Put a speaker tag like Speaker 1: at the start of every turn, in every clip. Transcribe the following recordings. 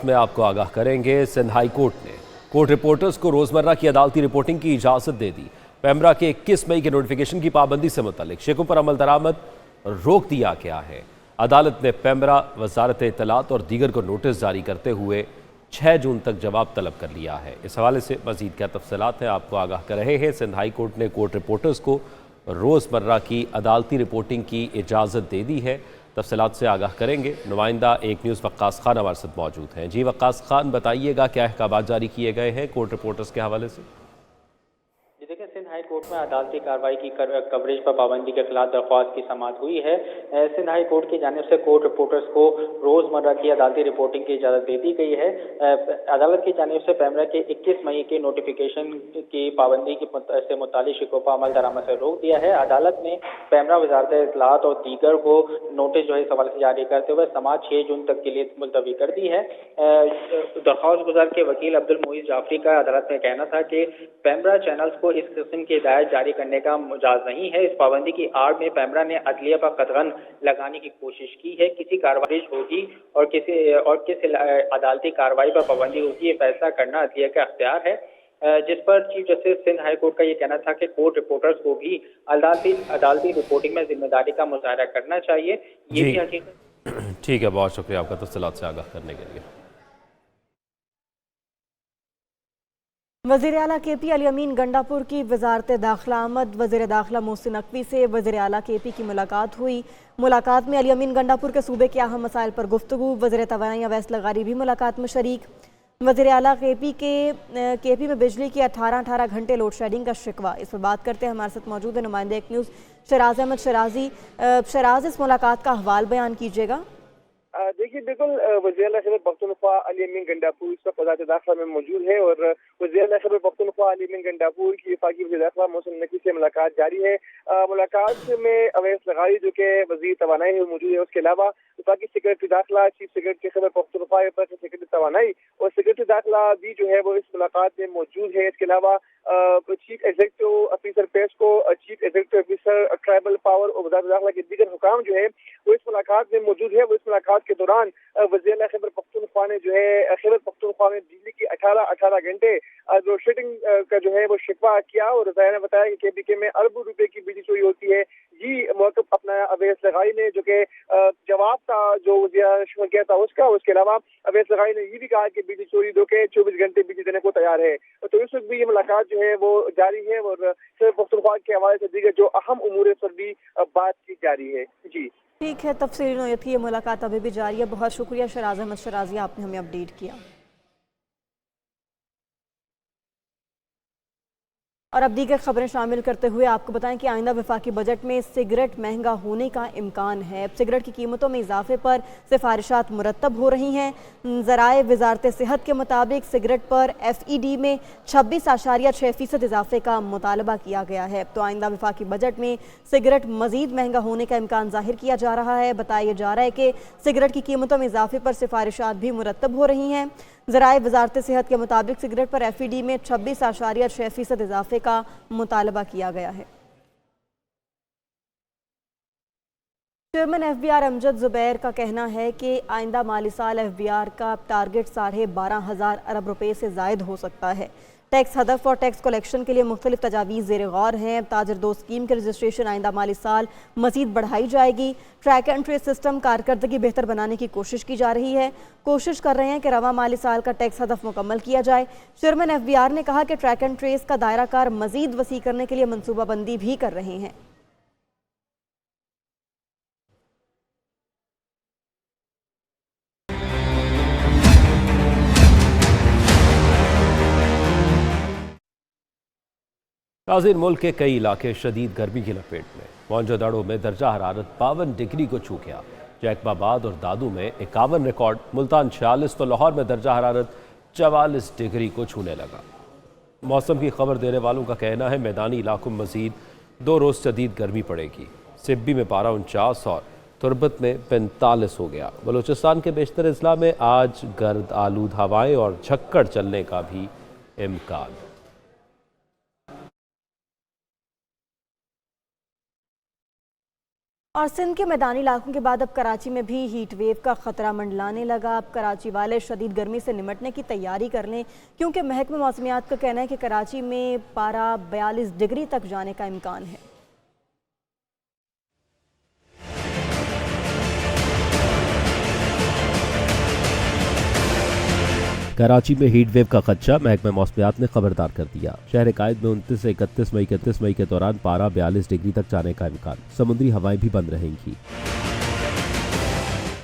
Speaker 1: में आपको आगाह करेंगे। सिंध हाई कोर्ट ने कोर्ट रिपोर्टर्स को रोजमर्रा की अदालती रिपोर्टिंग की इजाजत दे दी। पेमरा के 21 मई के नोटिफिकेशन की पाबंदी से मुतल्लिक शेखों पर अमल दरामद रोक दिया गया है। अदालत ने पेमरा, वजारत इत्तलात और दीगर को नोटिस जारी करते हुए 6 जून तक जवाब तलब कर लिया है। इस हवाले से मजीद क्या तफसीलात हैं आपको आगाह कर रहे हैं। सिंध हाई कोर्ट ने कोर्ट रिपोर्टर्स को रोज़मर्रा की अदालती रिपोर्टिंग की इजाज़त दे दी है। तफसीलात से आगाह करेंगे। नुमाइंदा एक न्यूज़ वक्कास खान हमारे साथ मौजूद हैं। जी वक्कास खान, बताइएगा क्या अहकामात जारी किए गए हैं कोर्ट रिपोर्टर्स के हवाले से।
Speaker 2: देखिए, सिंध हाई कोर्ट में अदालती कार्रवाई की कवरेज पर पाबंदी के खिलाफ दरख्वास्त की समाअत हुई है। सिंध हाई कोर्ट की जानिब से कोर्ट रिपोर्टर्स को रोजमर्रा की अदालती रिपोर्टिंग की इजाजत दे दी गई है। अदालत की जानिब से पेमरा के 21 मई के नोटिफिकेशन की पाबंदी से मुतालिक शिकों पर अमल दरामद से रोक दिया है। अदालत ने पेमरा, वजारत इत्तलात और दीगर को नोटिस इस हवाले से जारी करते हुए समाअत 6 जून तक के लिए मुलतवी कर दी है। दरख्वास्त गुजार के वकील अब्दुल मोइज जाफरी का अदालत में कहना था कि पेमरा चैनल्स को इस किस्म की हिदायत जारी करने का मुजाज नहीं है। इस पाबंदी की आड़ में पेमरा ने अदलिया पर कदगन लगाने की कोशिश की है। किसी कार्रवाई होगी और किस अदालती कार्रवाई पर पाबंदी होगी, ये फैसला करना अदलिया का अख्तियार है। जिस पर chief justice Sindh high court का ये कहना था कि कोर्ट रिपोर्टर्स को भी अदालती रिपोर्टिंग में जिम्मेदारी का मुजाहरा करना चाहिए। ये भी हकीकत।
Speaker 1: ठीक है, बहुत शुक्रिया आपका तफसीलात से आगाह करने के लिए।
Speaker 3: वज़ीर आला KP अली अमीन गंडापुर की वजारत दाखिला आमद। वज़ीर दाखिला मोहसिन नकवी से वज़ीर आला KP की मुलाकात हुई। मुलाकात में अली अमीन गंडापुर के सूबे के अहम मसाइल पर गुफ्तगू। वज़ीर तवानाई अवैस लगारी भी मुलाकात में शरीक। वज़ीर आला KP में बिजली की 18 घंटे लोड शेडिंग का शिकवा। इस पर बात करते हैं, हमारे साथ मौजूद है नुमाइंदा एक न्यूज़ शराज अहमद शराजी। शराज, इस मुलाकात का अहवाल बयान कीजिएगा।
Speaker 4: देखिए, बिल्कुल वज़ीर आला खैबर पख्तूनख्वा अली अमीन गंडापुर इस वक्त वज़ारत दाखिला में मौजूद है और वज़ीर आला खैबर पख्तूनख्वा अली अमीन गंडापुर की वफाकी वज़ीर दाखिला मोहसिन नकवी से मुलाकात जारी है। मुलाकात में अवैस लगारी जो कि वज़ीर तवानाई है मौजूद है। उसके अलावा वफाकी सेक्रेटरी दाखिला, chief secretary Khyber Pakhtunkhwa, secretary तवानाई और सेक्रेटरी दाखिला भी जो है वो इस मुलाकात में मौजूद है। इसके अलावा chief executive officer PESCO, chief executive officer tribal power और वज़ारत दाखिला के दीगर हुकाम जो है वो इस मुलाकात में मौजूद है। वो इस मुलाकात के दौरान वज़ीर आला खैबर पख्तूनख्वा ने जो है खैबर पख्तूनख्वा में बिजली की 18 घंटे लोड शेडिंग का जो है वो शिकवा किया और ने बताया कि KPK में अरबों रुपए की बिजली चोरी होती है। ये मौक़िफ़ अपनाया अवैस लगाई ने, जो कि जवाब था जो वज़ीर किया था उसका। उसके अलावा अवैस लगाई ने ये भी कहा कि बिजली चोरी दो के 24 घंटे बिजली देने को तैयार है। तो इस वक्त भी ये मुलाकात जो है वो जारी है और खैबर पख्तूनख्वा के हवाले से दीगर जो अहम उमूर पर भी बात की जा रही है। जी
Speaker 3: ठीक है, तफसीली नोयत की ये मुलाकात अभी भी जारी है। बहुत शुक्रिया शराज अहमद शराजी, आपने हमें अपडेट किया। और अब दीगर खबरें शामिल करते हुए आपको बताएं कि आइंदा वफाकी बजट में सिगरेट महंगा होने का इम्कान है। सिगरेट की कीमतों में इजाफे पर सिफारिशात मुरतब हो रही हैं। ज़राए वजारत सेहत के मुताबिक सिगरेट पर FED में 26.6% इजाफे का मुतालबा किया गया है। तो आइंदा वफाकी बजट में सिगरेट मजीद महंगा होने का इम्कान जाहिर किया जा रहा है। बताया जा रहा है कि सिगरेट की कीमतों में इजाफे पर सिफारिशात भी मुरतब हो रही हैं। ज़राए वजारत सेहत के मुताबिक सिगरेट पर FED में 26.6% इजाफे का मुतालबा किया गया है। चेयरमैन FBR अमजद ज़ुबैर का कहना है कि आइंदा माली साल FBR का टारगेट 12,500 अरब रुपये से ज़ायद हो सकता है। टैक्स हदफ और टैक्स कलेक्शन के लिए मुख्तलिफ तजावीज़ ज़ेर गौर हैं। ताजर दो स्कीम के रजिस्ट्रेशन आइंदा माली साल मज़ीद बढ़ाई जाएगी। ट्रैक एंड ट्रेस सिस्टम कारकर्दगी बेहतर बनाने की कोशिश की जा रही है। कोशिश कर रहे हैं कि रवा माली साल का टैक्स हदफ मुकम्मल किया जाए। चेयरमैन FBR ने कहा कि ट्रैक एंड ट्रेस का दायरा कार मज़ीद वसी करने के लिए मनसूबाबंदी भी कर रहे हैं।
Speaker 1: नाज़रीन, मुल्क के कई इलाके शदीद गर्मी की लपेट में। मौजूदाड़ों में दर्जा हरारत 52 डिग्री को छू गया। जैकबाबाद और दादू में 51 रिकॉर्ड, मुल्तान 46 तो लाहौर में दर्जा हरारत 44 डिग्री को छूने लगा। मौसम की खबर देने वालों का कहना है मैदानी इलाकों में मजीद 2 रोज़ शदीद गर्मी पड़ेगी। सिब्बी में पारा 49 और तुरबत में 45 हो गया। बलूचिस्तान के बेशतर अजला में आज गर्द आलूद हवाएँ और झक्कड़ चलने का भी इम्कान।
Speaker 3: और सिंध के मैदानी इलाकों के बाद अब कराची में भी हीट वेव का खतरा मंडलाने लगा। अब कराची वाले शदीद गर्मी से निमटने की तैयारी कर लें, क्योंकि महकमे मौसमियात का कहना है कि कराची में पारा 42 डिग्री तक जाने का इम्कान है।
Speaker 1: कराची में हीट वेव का खदशा, महकमा मौसमियात ने खबरदार कर दिया। शहर कायद में 29 से 31 मई के दौरान पारा 42 डिग्री तक जाने का इम्कान। समुद्री हवाएं भी बंद रहेंगी।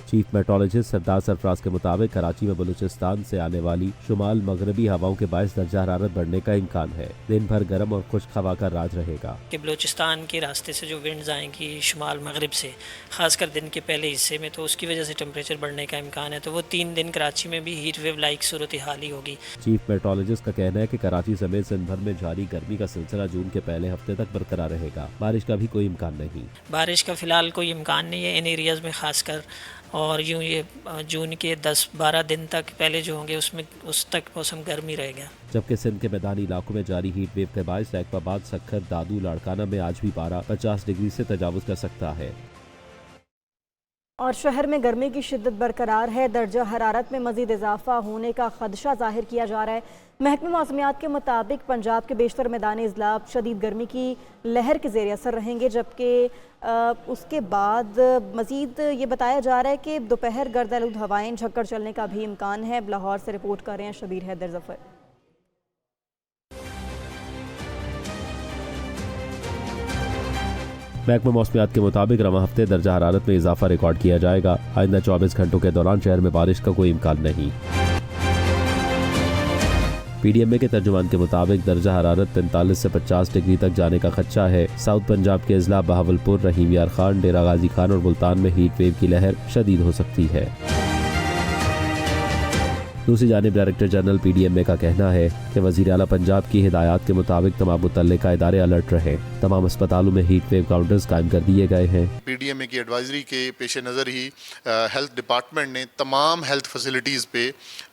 Speaker 1: चीफ मेट्रोलॉजिस्ट सरदार सरफराज के मुताबिक कराची में बलूचिस्तान से आने वाली शुमाल मगरबी हवाओं के बायस दर्जा हरारत बढ़ने का इम्कान है। दिन भर गर्म और खुश्क हवा का राज रहेगा।
Speaker 5: कि बलूचिस्तान के रास्ते से जो विंड्स आएंगी शुमाल मगरब से, खासकर दिन के पहले हिस्से में, तो उसकी वजह से टेम्परेचर बढ़ने का इम्कान है। तो वो 3 दिन कराची में भी हीट वेव लाइक सूरत हाल ही होगी।
Speaker 1: चीफ मेट्रोलॉजिस्ट का कहना है कि कराची समेत सिंध भर में जारी गर्मी का सिलसिला जून के पहले हफ्ते तक बरकरार रहेगा। बारिश का भी कोई इम्कान नहीं।
Speaker 5: बारिश का फिलहाल कोई इम्कान नहीं है इन एरियाज़ में खासकर, और यूँ ये जून के 10-12 दिन तक पहले जो होंगे उसमें उस तक मौसम गर्मी रहेगा।
Speaker 1: जबकि सिंध के मैदानी इलाकों में जारी हीट वेव के बायस रैकबाबाद, सखर, दादू, लाड़काना में आज भी पारा 50 डिग्री से तजावुज कर सकता है।
Speaker 3: और शहर में गर्मी की शिद्दत बरकरार है। दर्जा हरारत में मजीद इजाफा होने का खदशा जाहिर किया जा रहा है। महकमे मौसमियात के मुताबिक पंजाब के बेशतर मैदानी इजला शदीद गर्मी की लहर के ज़ेर असर रहेंगे, जबकि उसके बाद मजीद ये बताया जा रहा है कि दोपहर गर्द आलूद हवाएं झक्कर चलने का भी इम्कान है। लाहौर से रिपोर्ट कर रहे हैं शबीर हैदर जफर।
Speaker 1: महकमा मौसमियात के मुताबिक रवा हफ्ते दर्जा हरारत में इजाफा रिकॉर्ड किया जाएगा। आइंदा 24 घंटों के दौरान शहर में बारिश का कोई इम्कान नहीं। पीडीएमए के तर्जुमान के मुताबिक दर्जा हरारत 43 से 50 डिग्री तक जाने का खदशा है। साउथ पंजाब के अजला बहावलपुर, रहीम यार खान, डेरा गाजी खान और मुल्तान में हीट वेव की लहर शदीद हो सकती है। दूसरी जानिब डायरेक्टर जनरल पीडीएमए का कहना है कि वज़ीर आला पंजाब की हिदायत के मुताबिक तमाम मुतल्लिका इदारे अलर्ट रहे। तमाम अस्पतालों में हीट वेव काउंटर्स कायम कर दिए गए हैं।
Speaker 6: पीडीएमए की एडवाइजरी के पेश नज़र ही हेल्थ डिपार्टमेंट ने तमाम हेल्थ फैसिलिटीज़ पे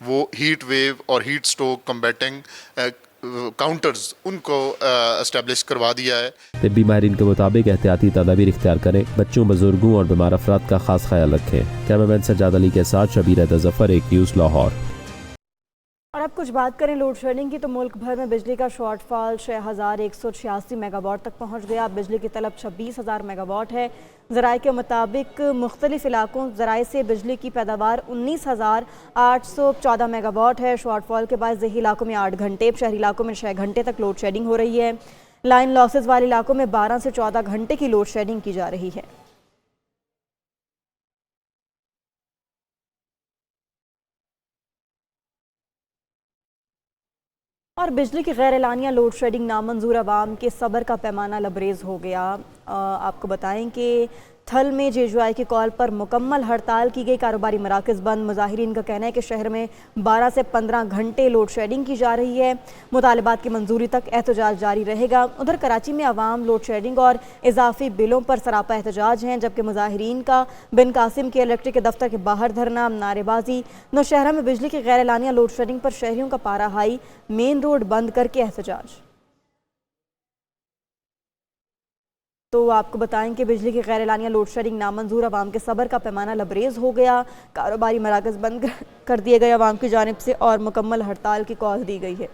Speaker 6: वो हीट वेव और हीट स्ट्रोक कम्बैटिंग काउंटर्स उनको एस्टेब्लिश करवा दिया है।
Speaker 1: तिब्बी माहिरीन के मुताबिक एहतियाती तदाबीर इख्तियार करें, बच्चों, बुजुर्गों और बीमार अफराद का खास ख्याल रखें। कैमरामैन सज्जाद अली के साथ शबीर हैदर जफर, एक न्यूज़ लाहौर।
Speaker 3: और अब कुछ बात करें लोड शेडिंग की, तो मुल्क भर में बिजली का शॉर्टफॉल 6186 मेगावाट तक पहुंच गया। बिजली की तलब 26,000 मेगावाट है। ज़राए के मुताबिक मुख्तलिफ इलाकों ज़राए से बिजली की पैदावार 19,814 मेगावाट है। शॉर्टफॉल के बाद ज़ही इलाकों में 8 घंटे, शहरी इलाकों में 6 घंटे तक लोड शेडिंग हो रही है। लाइन लॉसेज वाले इलाकों में 12 से 14 घंटे की लोड शेडिंग की जा रही है। और बिजली की गैर एलानिया लोड शेडिंग नामंजूर अवाम के सब्र का पैमाना लबरेज हो गया। आपको बताएं कि थल में जेजुआई की कॉल पर मुकम्मल हड़ताल की गई, कारोबारी मराकज़ बंद। मुजाहिरीन का कहना है कि शहर में 12 से 15 घंटे लोड शेडिंग की जा रही है। मुतालबात की मंजूरी तक एहतजाज जारी रहेगा। उधर कराची में अवाम लोड शेडिंग और इजाफी बिलों पर सरापा एहतजाज हैं, जबकि मुजाहिरीन का बिन कासिम के इलेक्ट्रिक के दफ्तर के बाहर धरना, नारेबाजी। नौशहरा में बिजली की गैर एलानिया लोड शेडिंग पर शहरियों का पारा हाई, मेन रोड बंद करके एहतजाज। तो आपको बताएं कि बिजली की गैर एलानिया लोड शेडिंग नामंजूर अवाम के सब्र का पैमाना लबरेज हो गया। कारोबारी मराकज़ बंद कर दिए गए अवाम की जानिब से और मुकम्मल हड़ताल की कॉल दी गई है।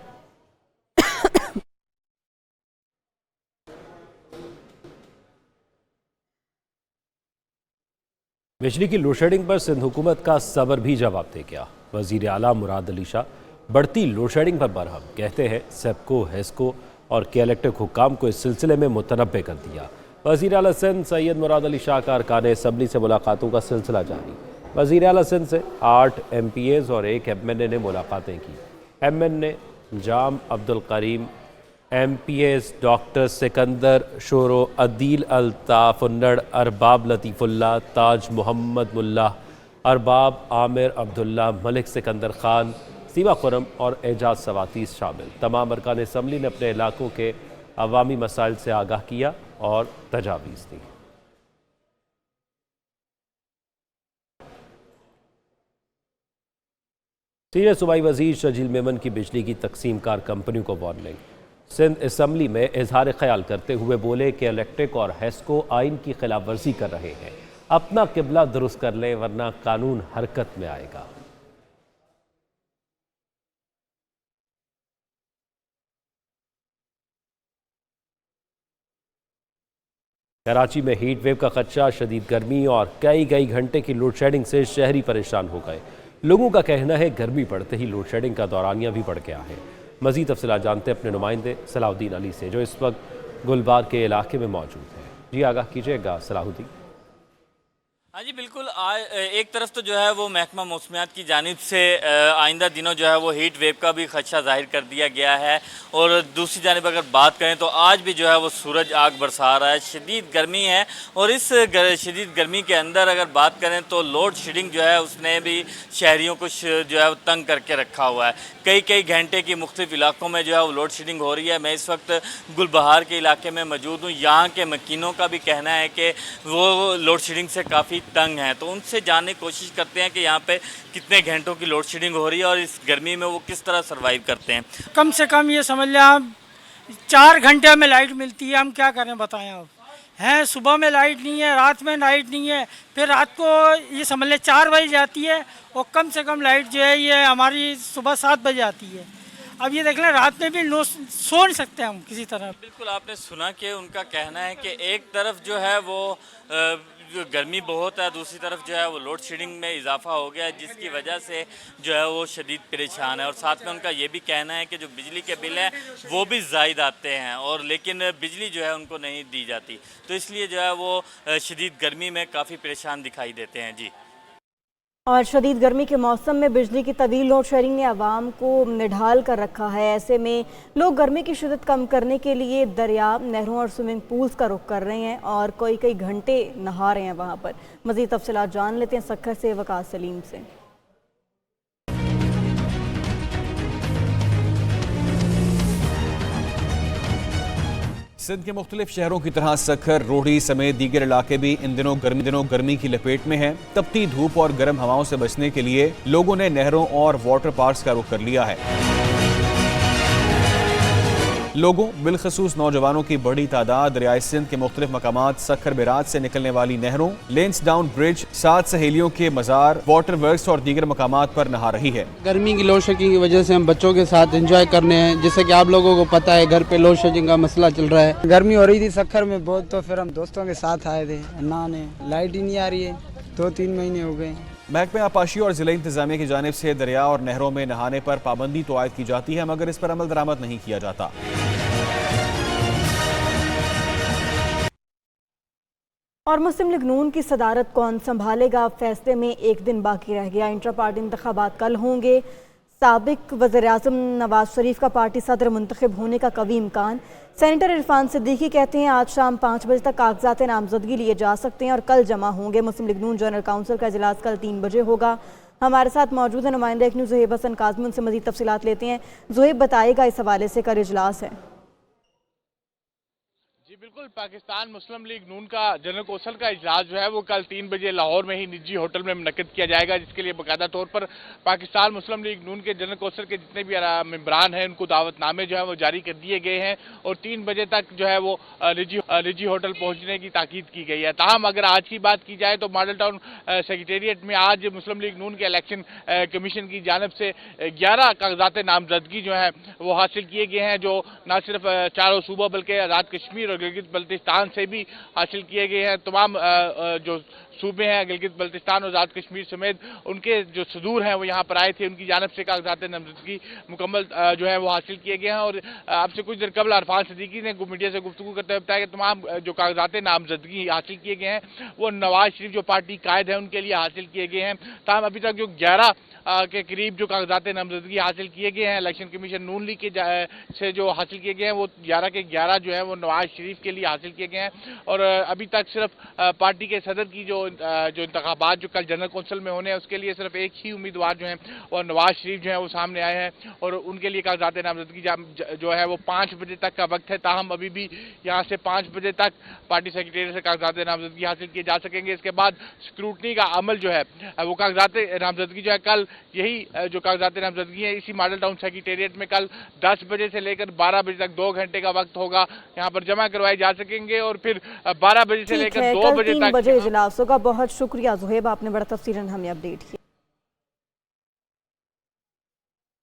Speaker 1: बिजली की लोड शेडिंग पर सिंध हुकूमत का सब्र भी जवाब दे गया। वज़ीर आला मुराद अली शाह बढ़ती लोड शेडिंग पर बरहम, कहते हैं सेप्को, हेस्को और के इलेक्ट्रिक हुक्काम को इस सिलसिले में मुतनब्बे कर दिया। वज़ीर आला सिंध सैयद मुराद अली शाह का अरकान असम्बली से मुलाकातों का सिलसिला जारी। वज़ीर आला सिंध से 8 MPAs और 1 MNA ने मुलाकातें की। MNA Jam Abdul Karim, MPAs doctor Sikandar Shoro, Adeel Altaf Unnar, Arbab Latifullah, Taj Mohammad Mulla, Arbab Aamir Abdullah, Malik Sikandar Khan, Seeba Khurram और एजाज सवातीस शामिल। तमाम अरकान असम्बली ने अपने इलाकों के अवामी मसाइल से आगाह किया और तजावीज़ दी। सीनियर सूबाई वज़ीर शजील मेमन की बिजली की तकसीम कार कंपनियों को वार्निंग। सिंध असम्बली में इजहार ख्याल करते हुए बोले कि इलेक्ट्रिक और हेस्को आइन की खिलाफ वर्जी कर रहे हैं। अपना किबला दुरुस्त कर लें वरना कानून हरकत में आएगा। कराची में हीट वेव का खदशा, शदीद गर्मी और कई घंटे की लोड शेडिंग से शहरी परेशान हो गए। लोगों का कहना है गर्मी पड़ते ही लोड शेडिंग का दौरानिया भी बढ़ गया है। मजीद तफसीलात जानते हैं अपने नुमाइंदे सलाहुद्दीन अली से, जो इस वक्त गुलबाग के इलाके में मौजूद है। जी आगाह कीजिएगा सलाहुद्दीन।
Speaker 7: हाँ जी बिल्कुल। एक तरफ तो जो है वो महकमा मौसमियात की जानिब से आइंदा दिनों जो है वो हीट वेव का भी खदशा जाहिर कर दिया गया है, और दूसरी जानिब अगर बात करें तो आज भी जो है वो सूरज आग बरसा रहा है। शदीद गर्मी है, और इस शदीद गर्मी के अंदर अगर बात करें तो लोड शेडिंग जो है उसने भी शहरियों को जो है वो तंग करके रखा हुआ है। कई घंटे की मुख्तलिफ इलाकों में जो है वो लोड शेडिंग हो रही है। मैं इस वक्त गुलबहार के इलाके में मौजूद हूँ। यहाँ के मकीनों का भी कहना है कि वो लोड शेडिंग से काफ़ी तंग हैं, तो उनसे जानने की कोशिश करते हैं कि यहाँ पे कितने घंटों की लोड शेडिंग हो रही है और इस गर्मी में वो किस तरह सर्वाइव करते हैं।
Speaker 8: कम से कम ये समझ लें आप 4 घंटे में लाइट मिलती है, हम क्या करें बताएं आप। हैं सुबह में लाइट नहीं है, रात में लाइट नहीं है, फिर रात को ये समझ लें 4 बजे जाती है, और कम से कम लाइट जो है ये हमारी सुबह 7 बजे आती है। अब ये देख लें रात में भी सो नहीं सकते हम किसी तरह।
Speaker 7: बिल्कुल आपने सुना कि उनका कहना है कि एक तरफ जो है वो गर्मी बहुत है, दूसरी तरफ जो है वो लोड शेडिंग में इजाफा हो गया है, जिसकी वजह से जो है वो शदीद परेशान है। और साथ में उनका ये भी कहना है कि जो बिजली के बिल हैं वो भी ज़ायद आते हैं, और लेकिन बिजली जो है उनको नहीं दी जाती, तो इसलिए जो है वो शदीद गर्मी में काफ़ी परेशान दिखाई देते हैं। जी।
Speaker 3: और शदीद गर्मी के मौसम में बिजली की तवील लोड शेडिंग ने आवाम को निढाल कर रखा है। ऐसे में लोग गर्मी की शिद्दत कम करने के लिए दरिया, नहरों और स्विमिंग पूल्स का रुख कर रहे हैं और कई घंटे नहा रहे हैं वहाँ पर। मज़ीद तफसीलात जान लेते हैं सक्खर से वकास सलीम से।
Speaker 9: सिंध के मुख्तलिफ शहरों की तरह सक्खर, रोहड़ी समेत दीगर इलाके भी इन दिनों गर्मी की लपेट में हैं। तपती धूप और गर्म हवाओं से बचने के लिए लोगों ने नहरों और वाटर पार्क्स का रुख कर लिया है। लोगों बिलखसूस नौजवानों की बड़ी तादाद दरियाए सिंध के मुख्तलिफ मकामात, सक्खर बिराज से निकलने वाली नहरों, लेंसडाउन ब्रिज, 7 सहेलियों के मज़ार, वाटर वर्क्स और दीगर मकामात पर नहा रही है।
Speaker 10: गर्मी की लोड शेडिंग की वजह से हम बच्चों के साथ एंजॉय करने हैं, जैसे कि आप लोगों को पता है घर पे लोड शेडिंग का मसला चल रहा है। गर्मी हो रही थी सक्खर में बहुत, तो फिर हम दोस्तों के साथ आए थे नहाने। लाइट ही नहीं आ रही है, 2-3 महीने हो गए।
Speaker 9: महकमे आपाशी और जिला इंतजामिया की जानिब से दरिया और नहरों में नहाने पर पाबंदी तो आयद की जाती है, मगर इस पर अमल दरामद नहीं किया जाता।
Speaker 3: और मुस्लिम लीग नून की सदारत कौन संभालेगा, फैसले में एक दिन बाकी रह गया। इंटर पार्टी इंतखाबात कल होंगे। साबिक वज़ीर-ए-आज़म नवाज शरीफ का पार्टी सदर मुंतखब होने का कवी इम्कान। सेनेटर इरफान सिद्दीकी कहते हैं आज शाम 5 बजे तक कागजात नामजदगी लिए जा सकते हैं और कल जमा होंगे। मुस्लिम लीग नून जनरल काउंसिल का इजलास कल 3 बजे होगा। हमारे साथ मौजूद है नुमाइंदा एक न्यूज़ ज़ुहैब हसन काज़मी, उनसे मज़ीद तफसीलात लेते हैं। ज़ुहैब बताएगा इस हवाले से कल इजलास है।
Speaker 11: जी बिल्कुल, पाकिस्तान मुस्लिम लीग नून का जनरल कौंसिल का इजलास जो है वो कल 3 बजे लाहौर में ही निजी होटल में मुनक्किद किया जाएगा, जिसके लिए बाकायदा तौर पर पाकिस्तान मुस्लिम लीग नून के जनरल कौंसिल के जितने भी मेंबरान हैं उनको दावतनामे जो है वो जारी कर दिए गए हैं, और 3 बजे तक जो है वो निजी होटल पहुंचने की ताकीद की गई है। ताहम अगर आज की बात की जाए तो मॉडल टाउन सेक्रेटेरिएट में आज मुस्लिम लीग नून के इलेक्शन कमीशन की जानिब से 11 कागजात नामजदगी जो है वो हासिल किए गए हैं, जो न सिर्फ चारों सूबा बल्कि आज़ाद कश्मीर और गिलगित बल्तिस्तान से भी हासिल किए गए हैं। तमाम जो सूबे हैं गिलगित बल्तिस्तान और आज़ाद कश्मीर समेत उनके जो सदूर हैं वो यहाँ पर आए थे, उनकी जानिब से कागजात नामजदगी मुकम्मल जो है वो हासिल किए गए हैं। और आपसे कुछ देर कबल इरफान सिद्दीकी ने मीडिया से गुफ्तगू करते हुए बताया कि तमाम जो कागजात नामजदगी हासिल किए गए हैं वो नवाज शरीफ जो पार्टी कायद है उनके लिए हासिल किए गए हैं। ताहम अभी तक जो 11 के करीब जो कागजात नामजदगी हासिल किए गए हैं इलेक्शन कमीशन नून लीग के से जो हासिल किए गए हैं वो 11 के 11 जो है वो नवाज शरीफ के लिए हासिल किए गए हैं। और अभी तक सिर्फ पार्टी के सदर की जो जो इंतखाबात जो कल जनरल कौंसिल में होने हैं उसके लिए सिर्फ एक ही उम्मीदवार जो हैं और नवाज शरीफ जो हैं वो सामने आए हैं और उनके लिए कागजात नामजदगी जो है वो 5 बजे तक का वक्त है। ताहम अभी भी यहाँ से 5 बजे तक पार्टी सेक्रेटरी से कागजात नामजदगी हासिल किए जा सकेंगे। इसके बाद स्क्रूटनी का अमल जो है वो कागजात नामजदगी जो है कल यही जो कागजात नामजदगी है इसी मॉडल टाउन सेक्रेटेरिएट में कल 10 बजे से लेकर 12 बजे तक 2 घंटे का वक्त होगा, यहाँ पर जमा करवाए जा सकेंगे और फिर 12 बजे से लेकर 2 बजे तक
Speaker 3: 3 बजे इजलास होगा। बहुत शुक्रिया जुहेब, आपने बड़ा तफसीलन हमें अपडेट किया।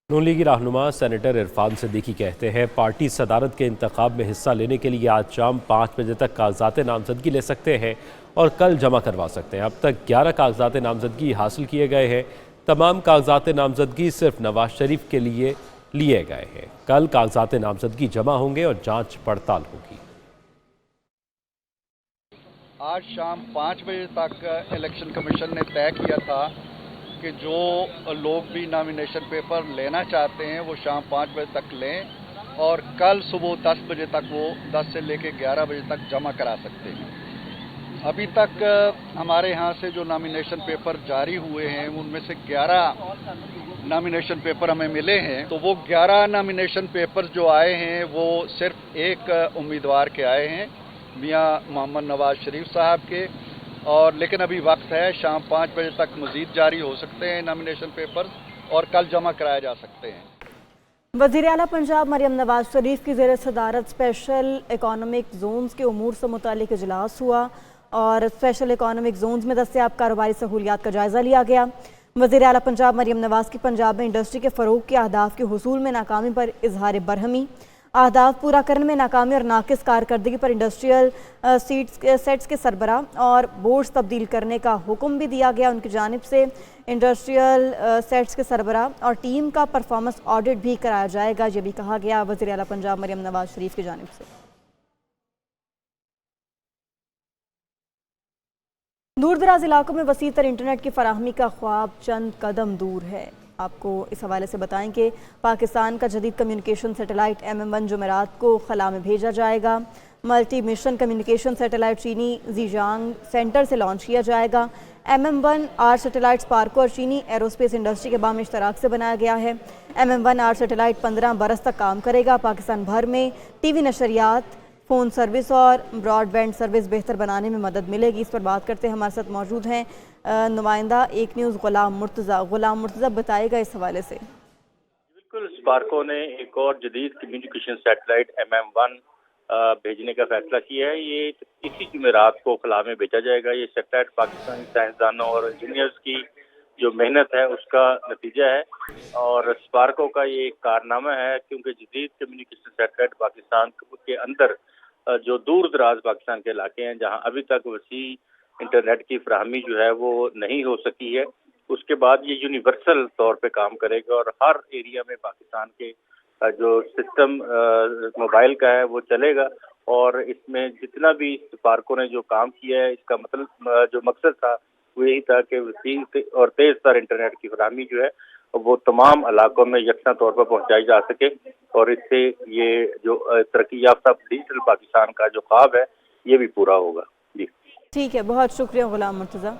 Speaker 1: नून लीगी रहनुमा सेनेटर इरफान सिद्दीकी कहते हैं पार्टी सदारत के इंतखाब में हिस्सा लेने के लिए आज शाम 5 बजे तक कागजात नामजदगी ले सकते हैं और कल जमा करवा सकते हैं। अब तक 11 कागजात नामजदगी हासिल किए गए हैं। तमाम कागजात नामजदगी सिर्फ नवाज शरीफ के लिए लिए गए हैं। कल कागजात नामजदगी जमा होंगे और जांच पड़ताल होगी।
Speaker 12: आज शाम 5 बजे तक इलेक्शन कमीशन ने तय किया था कि जो लोग भी नॉमिनेशन पेपर लेना चाहते हैं वो शाम 5 बजे तक लें और कल सुबह 10 बजे तक वो 10 से लेकर 11 बजे तक जमा करा सकते हैं। अभी तक हमारे यहाँ से जो नॉमिनेशन पेपर जारी हुए हैं उनमें से 11 नॉमिनेशन पेपर हमें मिले हैं। तो वो 11 नॉमिनेशन पेपर जो आए हैं वो सिर्फ एक उम्मीदवार के आए हैं, मियाँ मोहम्मद नवाज शरीफ साहब के, और लेकिन अभी वक्त है, शाम 5 बजे तक मजीद जारी हो सकते हैं नॉमिनेशन पेपर और कल जमा कराए जा सकते हैं।
Speaker 3: वज़ीर आला पंजाब मरियम नवाज शरीफ की ज़ेर सदारत स्पेशल इकोनॉमिक जोन्स के उमूर से मुतालिक इजलास हुआ और स्पेशल इकोनॉमिक जोन्स में दस्तयाब कारोबारी सहूलियात का जायज़ा लिया गया। वज़ीर आला पंजाब मरियम नवाज की पंजाब में इंडस्ट्री के फ़रोग के अहदाफ के हुसूल में नाकामी पर इजहार बरहमी, अहदाफ पूरा करने में नाकामी और नाकिस कारकर्दगी पर इंडस्ट्रियल सेट्स के सरबरा और बोर्ड्स तब्दील करने का हुक्म भी दिया गया। उनकी जानिब से इंडस्ट्रियल सेट्स के सरबरा और टीम का परफॉर्मेंस ऑडिट भी कराया जाएगा, ये भी कहा गया वज़ीर आला पंजाब मरियम नवाज शरीफ की जानिब से। दूर दराज इलाकों में वसी तर इंटरनेट की फराहमी का ख्वाब चंद कदम दूर है। आपको इस हवाले से बताएं कि पाकिस्तान का जदीद कम्युनिकेशन सैटेलाइट MM1 जुमेरात को खला में भेजा जाएगा। मल्टी मिशन कम्युनिकेशन सैटेलाइट चीनी जीजांग सेंटर से लॉन्च किया जाएगा। MM1 आर सैटेलाइट स्पार्को और चीनी एरोस्पेस इंडस्ट्री के बाम इश्तराक से बनाया गया है। MM1 आर सैटेलाइट 15 बरस तक काम करेगा। पाकिस्तान भर में टीवी नशरियात, फ़ोन सर्विस और ब्रॉडबैंड सर्विस बेहतर बनाने में मदद मिलेगी। इस पर बात करते हैं, हमारे साथ मौजूद हैं नुमाइंदा एक न्यूज़ गुलाम मुर्तज़ा बताएगा इस हवाले से।
Speaker 13: बिल्कुल, स्पार्को ने एक और जदीद कम्युनिकेशन सैटेलाइट MM1 भेजने का फैसला किया है। ये इसी जुमेरात को खला में भेजा जाएगा। ये सैटेलाइट पाकिस्तानी साइंसदानों और इंजीनियर्स की जो मेहनत है उसका नतीजा है और स्पार्को का ये एक कारनामा है, क्योंकि जदीद कम्युनिकेशन सैटेलाइट पाकिस्तान के अंदर जो दूर दराज पाकिस्तान के इलाके हैं जहां अभी तक वसी इंटरनेट की फराहमी जो है वो नहीं हो सकी है, उसके बाद ये यूनिवर्सल तौर पे काम करेगा और हर एरिया में पाकिस्तान के जो सिस्टम मोबाइल का है वो चलेगा। और इसमें जितना भी स्पार्को ने जो काम किया है इसका मतलब जो मकसद था वो यही था कि वसी और तेज तर इंटरनेट की फराहमी जो है वो तमाम इलाकों में यकसा तौर पर पहुंचाई जा सके और इससे ये जो तरक्की याफ्ता डिजिटल पाकिस्तान का जो ख्वाब है ये भी पूरा होगा। जी
Speaker 3: ठीक है, बहुत शुक्रिया गुलाम मुर्तज़ा।